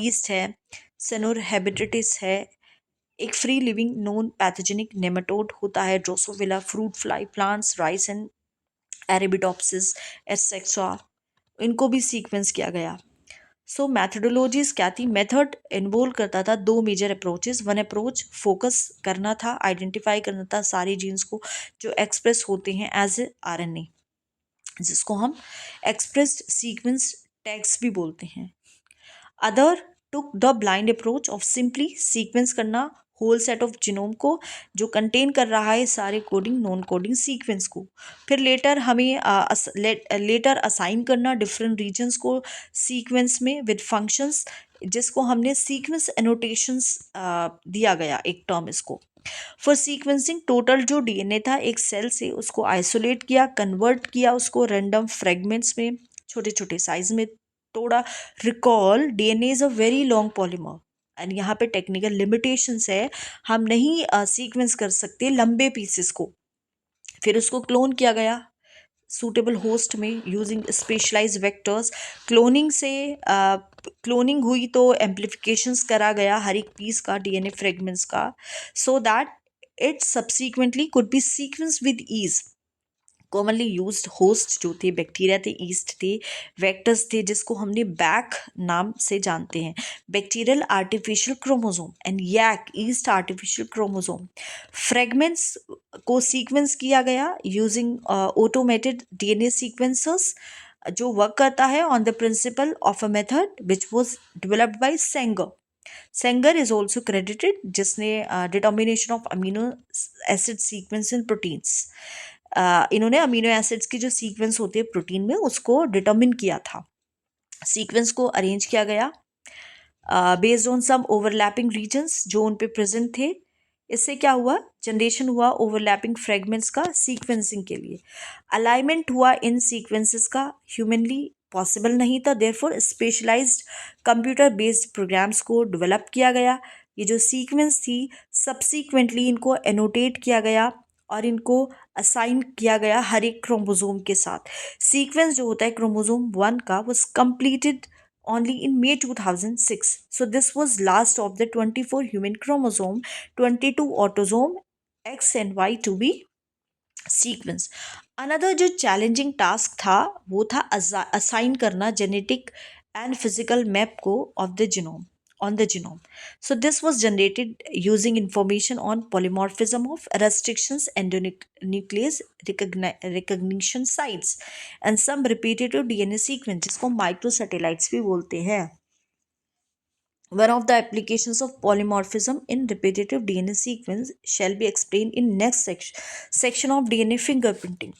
ईस्ट है, सेनोर हेबिटिटिस है, एक free living non pathogenic nematode होता है, Drosophila, fruit fly, plants, rice and Arabidopsis etcetera, इनको भी सीक्वेंस किया गया। सो मैथडोलॉजीज क्या थी? मेथड इन्वॉल्व करता था 2 major approaches. One approach focus करना था, आइडेंटिफाई करना था सारे जीन्स को जो एक्सप्रेस होते हैं एज ए आरएनए, जिसको हम एक्सप्रेस्ड सीक्वेंस टैग्स भी बोलते हैं। Other took the blind approach of simply sequence करना होल सेट ऑफ जीनोम को जो कंटेन कर रहा है सारे कोडिंग नॉन कोडिंग सीक्वेंस को। फिर लेटर हमें लेटर असाइन करना डिफरेंट रीजन्स को सीक्वेंस में विद फंक्शंस, जिसको हमने सीक्वेंस एनोटेशंस दिया गया एक टर्म इसको। फॉर सीक्वेंसिंग टोटल जो डीएनए था एक सेल से उसको आइसोलेट किया, कन्वर्ट किया उसको रैंडम फ्रेगमेंट्स में, छोटे छोटे साइज में तोड़ा। Recall DNA is a very long polymer and यहाँ पे टेक्निकल लिमिटेशंस है, हम नहीं सीक्वेंस कर सकते लंबे पीसेस को। फिर उसको क्लोन किया गया सूटेबल होस्ट में यूजिंग स्पेशलाइज्ड वेक्टर्स। क्लोनिंग से क्लोनिंग हुई तो एम्प्लीफिकेशंस करा गया हर एक पीस का डीएनए फ्रेगमेंट्स का, so that it subsequently could be sequence with ease. Commonly used host जो थे बैक्टीरिया थे, ईस्ट थे, वेक्टर्स थे, जिसको हमने बैक नाम से जानते हैं, bacterial artificial chromosome and YAC yeast artificial chromosome. Fragments को सीक्वेंस किया गया यूजिंग ऑटोमेटेड डीएनए सीक्वेंसर्स जो वर्क करता है on the principle of a method which was developed by Sanger. Sanger is also credited जिसने determination of amino acid sequence in proteins, इन्होंने अमीनो एसिड्स की जो सीक्वेंस होती है प्रोटीन में उसको डिटर्मिन किया था। सीक्वेंस को अरेंज किया गया based on some overlapping regions जो उन पे प्रेजेंट थे। इससे क्या हुआ? जनरेशन हुआ ओवरलैपिंग फ्रेगमेंट्स का सीक्वेंसिंग के लिए। अलाइनमेंट हुआ इन सीक्वेंसेस का ह्यूमनली पॉसिबल नहीं था, therefore specialised computer based programs को डेवलप किया गया। ये जो सीक्वेंस थी सब्सीक्वेंटली इनको एनोटेट किया गया और इनको असाइन किया गया हर एक क्रोमोसोम के साथ। सीक्वेंस जो होता है क्रोमोसोम 1 का was completed only in May 2006. So this was last of the 24 human chromosome, 22 autosome X and Y to be sequence. Another जो चैलेंजिंग टास्क था वो था असाइन करना जेनेटिक एंड फिजिकल मैप को of the genome on the genome. So this was generated using information on polymorphism of restrictions, endonuclease recognition sites and some repetitive DNA sequence जिसको microsatellites भी बोलते हैं। One of the applications of polymorphism in repetitive DNA sequence shall be explained in next section of DNA fingerprinting.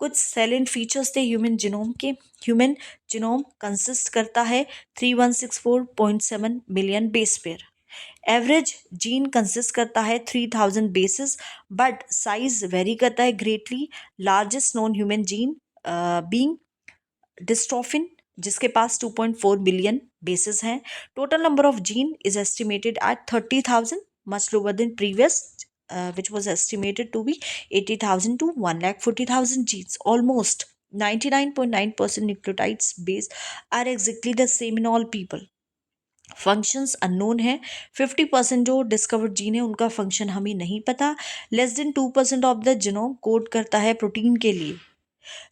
कुछ सैलेंट फीचर्स थे ह्यूमन जीनोम के। ह्यूमन जीनोम कंसिस्ट करता है 3164.7 million base pair. Average gene consist करता है 3000 बेसिस, बट साइज वेरी करता है greatly. Largest non human gene being dystrophin, जिसके पास 2.4 बिलियन बेसिस हैं. Total number of gene is estimated at 30,000, much lower than previous which was estimated to be 80,000 to 1,40,000 genes. Almost 99.9% nucleotides base are exactly the same in all people. Functions unknown है. 50% जो डिस्कवर्ड जीन है उनका फंक्शन हमें नहीं पता. Less than 2% of the genome code करता है प्रोटीन के लिए.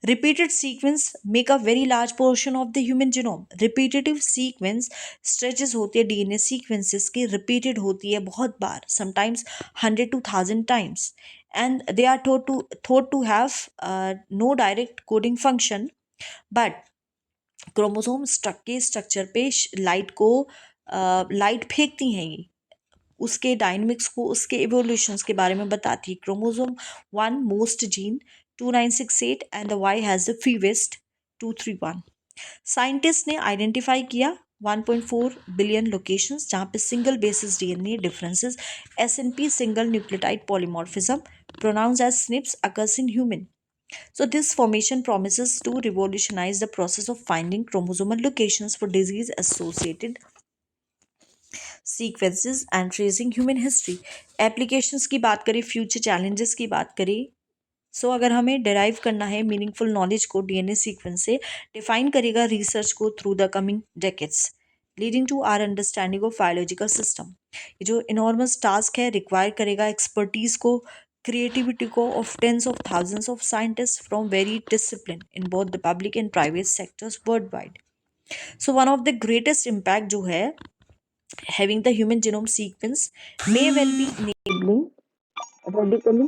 Repeated sequence make a very large portion of the human genome. Repetitive sequence stretches होती है DNA sequences की, repeated होती है बहुत बार, sometimes 100 to 1000 times, and they are thought to have no direct coding function, but chromosome के स्ट्रक्चर पे लाइट फेंकती हैं. ये उसके डायनेमिक्स को, उसके इवोल्यूशंस के बारे में बताती है. Chromosome 1 most gene 2968 and the Y has the fewest 231. Scientist ने आइडेंटिफाई किया 1.4 बिलियन लोकेशंस जहाँ पे single bases DNA differences, SNP single nucleotide polymorphism, pronounced as SNPs, occurs in human. So this formation promises to revolutionize the process of finding chromosomal locations for disease associated sequences and tracing human history. Applications की बात करें, future challenges की बात करें, अगर हमें डिराइव करना है मीनिंगफुल नॉलेज को डीएनए सीक्वेंस से, डिफाइन करेगा रिसर्च को through the coming decades, leading to our understanding of biological system. ये जो इनॉर्मस टास्क है रिक्वायर करेगा एक्सपर्टीज को, क्रिएटिविटी को of tens of thousands of scientist from very discipline in both the public and private sectors worldwide. So one of the greatest impact जो है having the human genome sequence may well be enabling radically